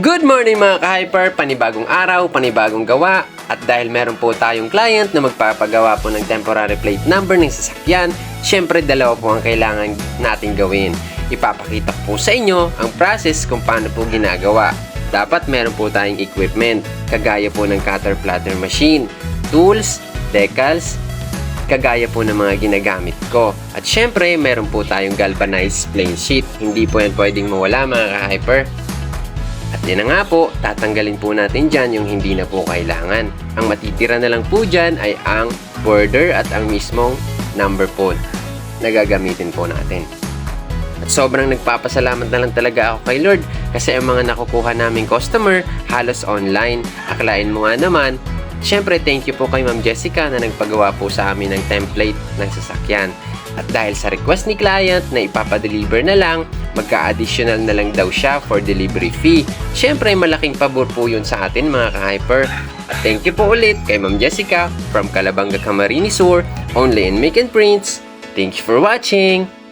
Good morning mga ka-hyper! Panibagong araw, panibagong gawa. At dahil meron po tayong client na magpapagawa po ng temporary plate number ng sasakyan, syempre dalawa po ang kailangan natin gawin. Ipapakita po sa inyo ang process kung paano po ginagawa. Dapat meron po tayong equipment, kagaya po ng cutter platter machine, tools, decals, kagaya po ng mga ginagamit ko. At syempre, meron po tayong galvanized plane sheet. Hindi po yan pwedeng mawala mga ka-hyper. At yan na nga po, tatanggalin po natin dyan yung hindi na po kailangan. Ang matitira na lang po dyan ay ang border at ang mismong number po na gagamitin po natin. At sobrang nagpapasalamat na lang talaga ako kay Lord kasi ang mga nakukuha naming customer halos online. Akalain mo nga naman, syempre thank you po kay Ma'am Jessica na nagpagawa po sa amin ng template ng sasakyan. At dahil sa request ni client na ipapadeliver na lang, magka-additional na lang daw siya for delivery fee. Syempre, malaking pabor po yun sa atin mga ka-hyper. At thank you po ulit kay Ma'am Jessica from Calabanga, Camarines Sur, only in Make and Prints. Thank you for watching!